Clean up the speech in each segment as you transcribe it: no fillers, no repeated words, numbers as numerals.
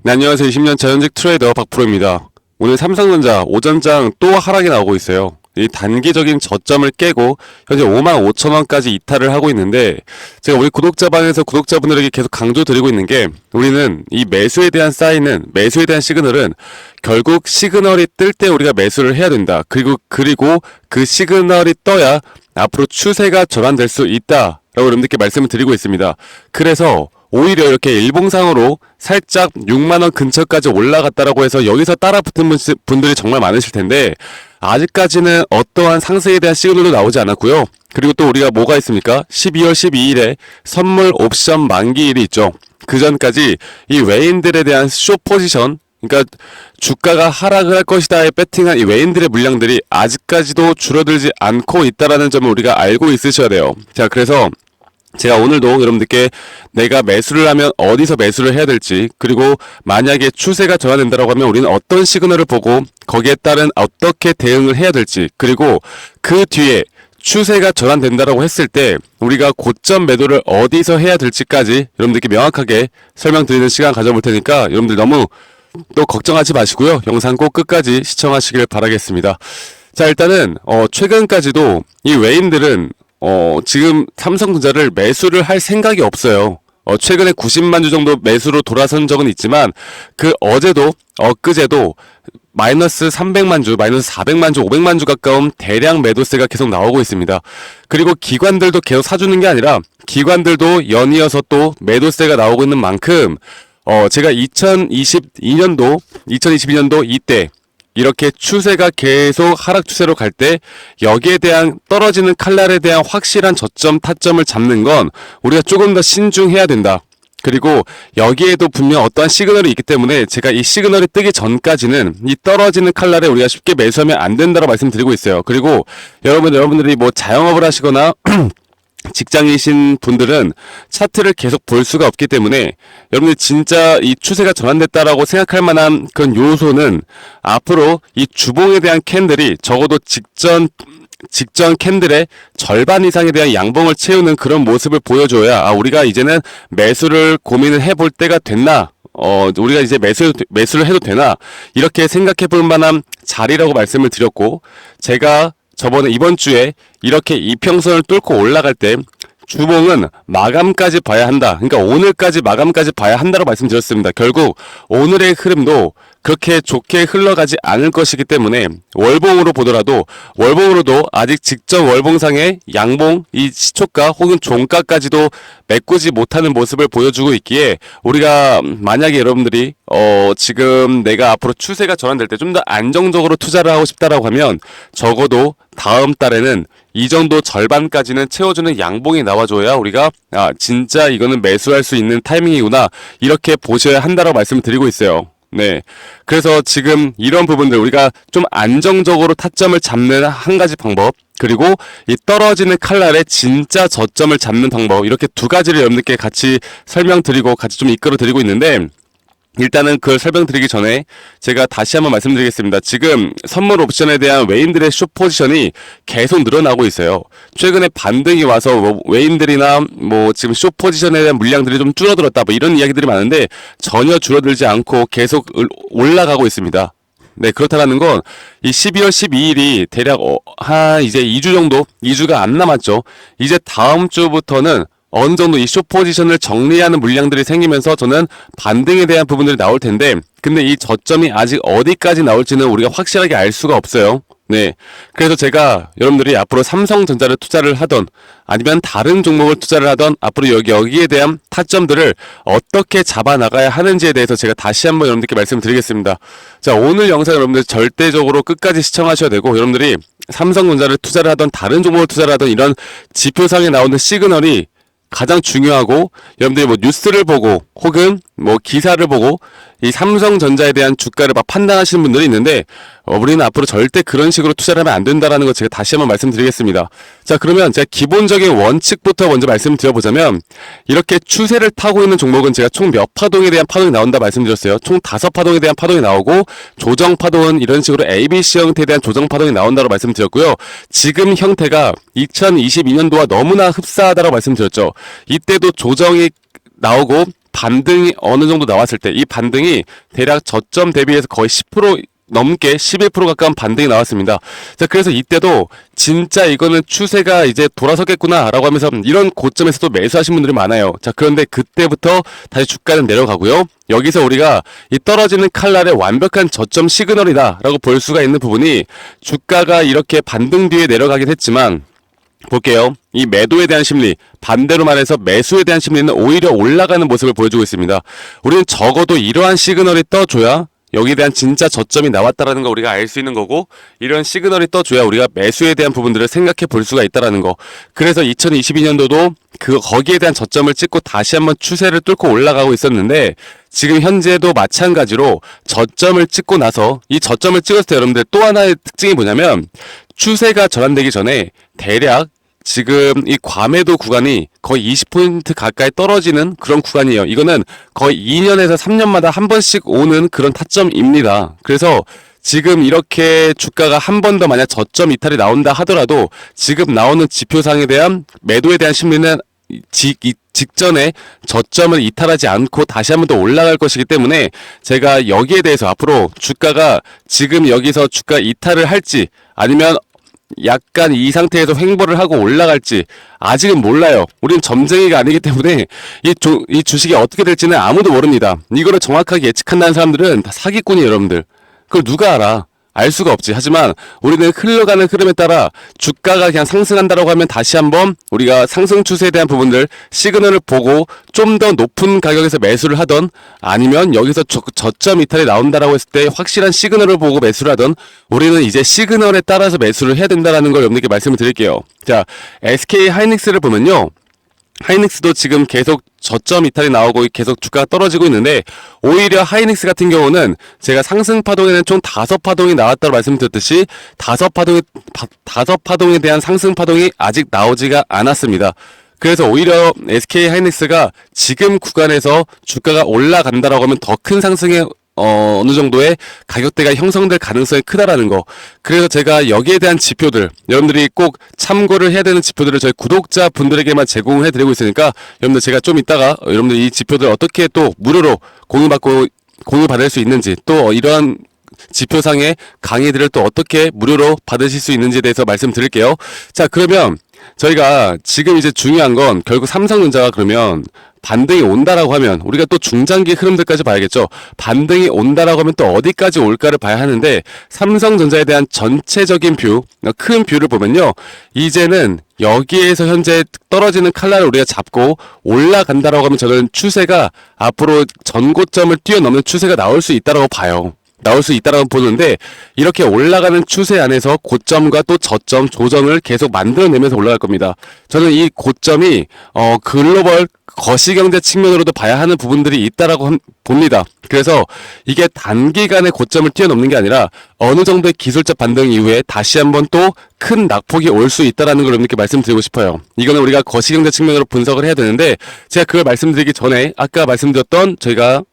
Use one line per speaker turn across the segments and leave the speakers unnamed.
네, 안녕하세요. 20년차 현직 트레이더 박프로입니다. 오늘 삼성전자 오전장 또 하락이 나오고 있어요. 이 단기적인 저점을 깨고 현재 55,000원까지 이탈을 하고 있는데, 제가 우리 구독자방에서 구독자분들에게 계속 강조드리고 있는 게, 우리는 이 매수에 대한 매수에 대한 시그널은 결국 시그널이 뜰 때 우리가 매수를 해야 된다. 그리고 그 시그널이 떠야 앞으로 추세가 전환될 수 있다 라고 여러분들께 말씀을 드리고 있습니다. 그래서 오히려 이렇게 일봉상으로 살짝 6만원 근처까지 올라갔다라고 해서 여기서 따라 붙은 분들이 정말 많으실 텐데, 아직까지는 어떠한 상승에 대한 시그널도 나오지 않았고요. 그리고 또 우리가 뭐가 있습니까? 12월 12일에 선물 옵션 만기일이 있죠. 그 전까지 이 외인들에 대한 숏 포지션, 그러니까 주가가 하락을 할 것이다에 배팅한 이 외인들의 물량들이 아직까지도 줄어들지 않고 있다라는 점을 우리가 알고 있으셔야 돼요. 자, 그래서 제가 오늘도 여러분들께 내가 매수를 하면 어디서 매수를 해야 될지, 그리고 만약에 추세가 전환된다고 하면 우리는 어떤 시그널을 보고 거기에 따른 어떻게 대응을 해야 될지, 그리고 그 뒤에 추세가 전환된다고 했을 때 우리가 고점 매도를 어디서 해야 될지까지 여러분들께 명확하게 설명드리는 시간 가져볼 테니까 여러분들 너무 또 걱정하지 마시고요. 영상 꼭 끝까지 시청하시길 바라겠습니다. 자, 일단은 최근까지도 이 외인들은 지금 삼성전자를 매수를 할 생각이 없어요. 최근에 90만 주 정도 매수로 돌아선 적은 있지만, 그 어제도, 엊그제도 마이너스 300만 주, 마이너스 400만 주, 500만 주 가까운 대량 매도세가 계속 나오고 있습니다. 그리고 기관들도 계속 사주는 게 아니라, 기관들도 연이어서 또 매도세가 나오고 있는 만큼, 제가 2022년도 이때, 이렇게 추세가 계속 하락 추세로 갈 때 여기에 대한 떨어지는 칼날에 대한 확실한 저점 타점을 잡는 건 우리가 조금 더 신중해야 된다. 그리고 여기에도 분명 어떠한 시그널이 있기 때문에 제가 이 시그널이 뜨기 전까지는 이 떨어지는 칼날에 우리가 쉽게 매수하면 안 된다고 말씀드리고 있어요. 그리고 여러분들이 뭐 자영업을 하시거나 직장이신 분들은 차트를 계속 볼 수가 없기 때문에 여러분들 진짜 이 추세가 전환됐다라고 생각할 만한 그런 요소는 앞으로 이 주봉에 대한 캔들이 적어도 직전 캔들의 절반 이상에 대한 양봉을 채우는 그런 모습을 보여줘야, 우리가 이제는 매수를 고민을 해볼 때가 됐나, 우리가 이제 매수를 해도 되나, 이렇게 생각해 볼 만한 자리라고 말씀을 드렸고, 제가 이번 주에 이렇게 이평선을 뚫고 올라갈 때 주봉은 마감까지 봐야 한다. 그러니까 오늘까지 마감까지 봐야 한다고 말씀드렸습니다. 결국 오늘의 흐름도 그렇게 좋게 흘러가지 않을 것이기 때문에 월봉으로도 아직 직전 월봉상의 양봉, 이 시초가 혹은 종가까지도 메꾸지 못하는 모습을 보여주고 있기에, 우리가 만약에 여러분들이 지금 내가 앞으로 추세가 전환될 때 좀 더 안정적으로 투자를 하고 싶다라고 하면 적어도 다음 달에는 이 정도 절반까지는 채워주는 양봉이 나와줘야 우리가 진짜 이거는 매수할 수 있는 타이밍이구나, 이렇게 보셔야 한다고 말씀을 드리고 있어요. 네. 그래서 지금 이런 부분들 우리가 좀 안정적으로 타점을 잡는 한 가지 방법, 그리고 이 떨어지는 칼날에 진짜 저점을 잡는 방법, 이렇게 두 가지를 여러분들께 같이 설명드리고 같이 좀 이끌어 드리고 있는데, 일단은 그걸 설명드리기 전에 제가 다시 한번 말씀드리겠습니다. 지금 선물 옵션에 대한 외인들의 숏 포지션이 계속 늘어나고 있어요. 최근에 반등이 와서 외인들이나 지금 숏 포지션에 대한 물량들이 좀 줄어들었다, 이런 이야기들이 많은데 전혀 줄어들지 않고 계속 올라가고 있습니다. 네, 그렇다라는 건 이 12월 12일이 대략 한 이제 2주가 안 남았죠. 이제 다음 주부터는 어느 정도 이 숏 포지션을 정리하는 물량들이 생기면서 저는 반등에 대한 부분들이 나올 텐데, 근데 이 저점이 아직 어디까지 나올지는 우리가 확실하게 알 수가 없어요. 네. 그래서 제가 여러분들이 앞으로 삼성전자를 투자를 하던 아니면 다른 종목을 투자를 하던 앞으로 여기에 대한 타점들을 어떻게 잡아 나가야 하는지에 대해서 제가 다시 한번 여러분들께 말씀드리겠습니다. 자, 오늘 영상 여러분들 절대적으로 끝까지 시청하셔야 되고, 여러분들이 삼성전자를 투자를 하던 다른 종목을 투자를 하던 이런 지표상에 나오는 시그널이 가장 중요하고, 여러분들이 뉴스를 보고 혹은 기사를 보고 이 삼성전자에 대한 주가를 판단하시는 분들이 있는데, 우리는 앞으로 절대 그런 식으로 투자를 하면 안 된다라는 거 제가 다시 한번 말씀드리겠습니다. 자, 그러면 제가 기본적인 원칙부터 먼저 말씀드려보자면, 이렇게 추세를 타고 있는 종목은 제가 총 몇 파동에 대한 파동이 나온다 말씀드렸어요. 총 5파동에 대한 파동이 나오고, 조정 파동은 이런 식으로 ABC 형태에 대한 조정 파동이 나온다고 말씀드렸고요. 지금 형태가 2022년도와 너무나 흡사하다고 말씀드렸죠. 이때도 조정이 나오고 반등이 어느 정도 나왔을 때 이 반등이 대략 저점 대비해서 거의 10% 넘게 11% 가까운 반등이 나왔습니다. 자, 그래서 이때도 진짜 이거는 추세가 이제 돌아서겠구나라고 하면서 이런 고점에서도 매수하신 분들이 많아요. 자, 그런데 그때부터 다시 주가는 내려가고요. 여기서 우리가 이 떨어지는 칼날의 완벽한 저점 시그널이다라고 볼 수가 있는 부분이 주가가 이렇게 반등 뒤에 내려가긴 했지만 볼게요. 이 매도에 대한 심리, 반대로 말해서 매수에 대한 심리는 오히려 올라가는 모습을 보여주고 있습니다. 우리는 적어도 이러한 시그널이 떠줘야 여기에 대한 진짜 저점이 나왔다라는 거 우리가 알 수 있는 거고, 이런 시그널이 떠줘야 우리가 매수에 대한 부분들을 생각해 볼 수가 있다라는 거. 그래서 2022년도도 거기에 대한 저점을 찍고 다시 한번 추세를 뚫고 올라가고 있었는데, 지금 현재도 마찬가지로 저점을 찍고 나서 이 저점을 찍었을 때 여러분들 또 하나의 특징이 뭐냐면, 추세가 전환되기 전에 대략 지금 이 과매도 구간이 거의 20포인트 가까이 떨어지는 그런 구간이에요. 이거는 거의 2년에서 3년마다 한 번씩 오는 그런 타점입니다. 그래서 지금 이렇게 주가가 한 번 더 만약 저점 이탈이 나온다 하더라도 지금 나오는 지표상에 대한 매도에 대한 심리는 직전에 저점을 이탈하지 않고 다시 한 번 더 올라갈 것이기 때문에, 제가 여기에 대해서 앞으로 주가가 지금 여기서 주가 이탈을 할지 아니면 약간 이 상태에서 횡보를 하고 올라갈지 아직은 몰라요. 우린 점쟁이가 아니기 때문에 이 주식이 어떻게 될지는 아무도 모릅니다. 이거를 정확하게 예측한다는 사람들은 다 사기꾼이에요, 여러분들. 그걸 누가 알아? 알 수가 없지. 하지만 우리는 흘러가는 흐름에 따라 주가가 그냥 상승한다라고 하면 다시 한번 우리가 상승 추세에 대한 부분들 시그널을 보고 좀 더 높은 가격에서 매수를 하던, 아니면 여기서 저점 이탈이 나온다라고 했을 때 확실한 시그널을 보고 매수를 하던, 우리는 이제 시그널에 따라서 매수를 해야 된다라는 걸 여러분들께 말씀을 드릴게요. 자, SK 하이닉스를 보면요, 하이닉스도 지금 계속 저점 이탈이 나오고 계속 주가가 떨어지고 있는데, 오히려 하이닉스 같은 경우는 제가 상승 파동에는 총 5파동이 나왔다고 말씀드렸듯이 5파동에 대한 상승 파동이 아직 나오지가 않았습니다. 그래서 오히려 SK 하이닉스가 지금 구간에서 주가가 올라간다라고 하면 더 큰 상승의 어느 정도의 가격대가 형성될 가능성이 크다라는 거. 그래서 제가 여기에 대한 지표들, 여러분들이 꼭 참고를 해야 되는 지표들을 저희 구독자분들에게만 제공해 드리고 있으니까, 여러분들 제가 좀 이따가 여러분들 이 지표들 어떻게 또 무료로 공유받을 수 있는지, 또 이러한 지표상의 강의들을 또 어떻게 무료로 받으실 수 있는지에 대해서 말씀드릴게요. 자, 그러면 저희가 지금 이제 중요한 건 결국 삼성전자가 그러면 반등이 온다라고 하면 우리가 또 중장기 흐름들까지 봐야겠죠. 반등이 온다라고 하면 또 어디까지 올까를 봐야 하는데, 삼성전자에 대한 전체적인 뷰, 큰 뷰를 보면요, 이제는 여기에서 현재 떨어지는 칼날을 우리가 잡고 올라간다라고 하면 저는 추세가 앞으로 전고점을 뛰어넘는 추세가 나올 수 있다라고 봐요. 나올 수 있다라고 보는데, 이렇게 올라가는 추세 안에서 고점과 또 저점 조정을 계속 만들어내면서 올라갈 겁니다. 저는 이 고점이 글로벌 거시경제 측면으로도 봐야 하는 부분들이 있다라고 봅니다. 그래서 이게 단기간에 고점을 뛰어넘는 게 아니라 어느 정도의 기술적 반등 이후에 다시 한번 또 큰 낙폭이 올 수 있다라는 걸 여러분께 말씀드리고 싶어요. 이거는 우리가 거시경제 측면으로 분석을 해야 되는데, 제가 그걸 말씀드리기 전에 아까 말씀드렸던 저희가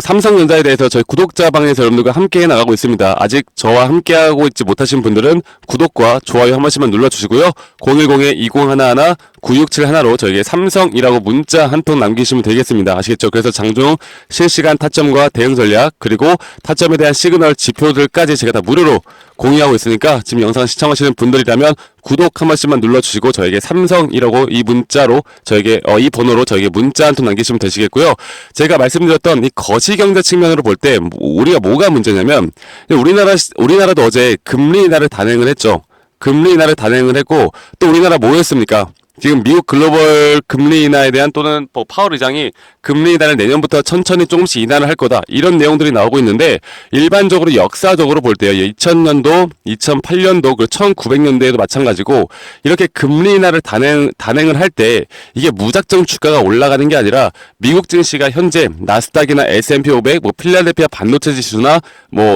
삼성전자에 대해서 저희 구독자방에서 여러분들과 함께 해나가고 있습니다. 아직 저와 함께하고 있지 못하신 분들은 구독과 좋아요 한 번씩만 눌러주시고요. 010-2011-9671로 저에게 삼성이라고 문자 한 통 남기시면 되겠습니다. 아시겠죠? 그래서 장중 실시간 타점과 대응 전략, 그리고 타점에 대한 시그널 지표들까지 제가 다 무료로 공유하고 있으니까 지금 영상 시청하시는 분들이라면 구독 한 번씩만 눌러주시고 저에게 삼성이라고 이 문자로 저에게 이 번호로 저에게 문자 한 통 남기시면 되시겠고요. 제가 말씀드렸던 이 거시경제 측면으로 볼 때 우리가 뭐가 문제냐면, 우리나라도 어제 금리 인하를 단행을 했죠. 금리 인하를 단행을 했고, 또 우리나라 뭐였습니까? 지금 미국 글로벌 금리 인하에 대한, 또는 파월 의장이 금리 인하를 내년부터 천천히 조금씩 인하를 할 거다, 이런 내용들이 나오고 있는데, 일반적으로 역사적으로 볼 때요, 2000년도, 2008년도, 그 1900년대에도 마찬가지고 이렇게 금리 인하를 단행을 할 때 이게 무작정 주가가 올라가는 게 아니라, 미국 증시가 현재 나스닥이나 S&P 500, 필라델피아 반도체 지수나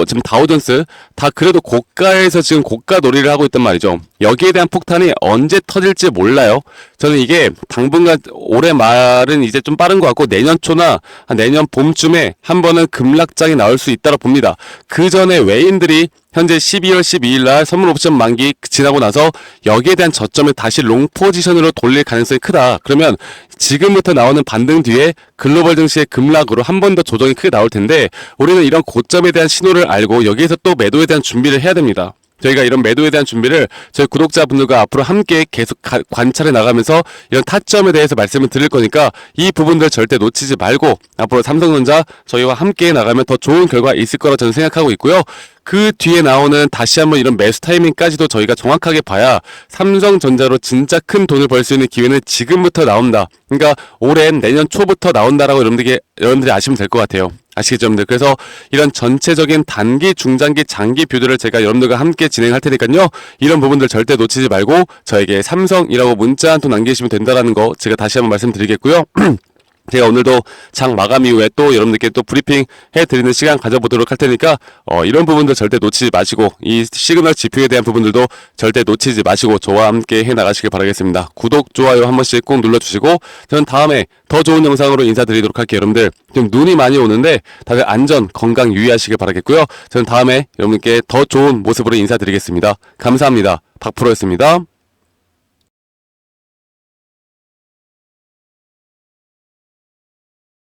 지금 다우존스 다 그래도 고가에서 지금 고가 놀이를 하고 있단 말이죠. 여기에 대한 폭탄이 언제 터질지 몰라요. 저는 이게 당분간 올해 말은 이제 좀 빠른 것 같고 내년 초나 한 내년 봄쯤에 한 번은 급락장이 나올 수 있다고 봅니다. 그 전에 외인들이 현재 12월 12일 날 선물 옵션 만기 지나고 나서 여기에 대한 저점을 다시 롱 포지션으로 돌릴 가능성이 크다. 그러면 지금부터 나오는 반등 뒤에 글로벌 증시의 급락으로 한 번 더 조정이 크게 나올 텐데 우리는 이런 고점에 대한 신호를 알고 여기에서 또 매도에 대한 준비를 해야 됩니다. 저희가 이런 매도에 대한 준비를 저희 구독자분들과 앞으로 함께 계속 관찰해 나가면서 이런 타점에 대해서 말씀을 드릴 거니까 이 부분들 절대 놓치지 말고 앞으로 삼성전자 저희와 함께 나가면 더 좋은 결과 있을 거라 저는 생각하고 있고요. 그 뒤에 나오는 다시 한번 이런 매수 타이밍까지도 저희가 정확하게 봐야 삼성전자로 진짜 큰 돈을 벌 수 있는 기회는 지금부터 나온다. 그러니까 올해는 내년 초부터 나온다라고 여러분들이 아시면 될 것 같아요. 아시겠죠, 여러분들? 그래서 이런 전체적인 단기, 중장기, 장기 뷰들을 제가 여러분들과 함께 진행할 테니까요. 이런 부분들 절대 놓치지 말고 저에게 삼성이라고 문자 한 통 남기시면 된다라는 거 제가 다시 한번 말씀드리겠고요. 제가 오늘도 장 마감 이후에 또 여러분들께 또 브리핑 해드리는 시간 가져보도록 할 테니까 이런 부분들 절대 놓치지 마시고 이 시그널 지표에 대한 부분들도 절대 놓치지 마시고 저와 함께 해나가시길 바라겠습니다. 구독, 좋아요 한 번씩 꼭 눌러주시고 저는 다음에 더 좋은 영상으로 인사드리도록 할게요. 여러분들 지금 눈이 많이 오는데 다들 안전, 건강 유의하시길 바라겠고요. 저는 다음에 여러분께 더 좋은 모습으로 인사드리겠습니다. 감사합니다. 박프로였습니다.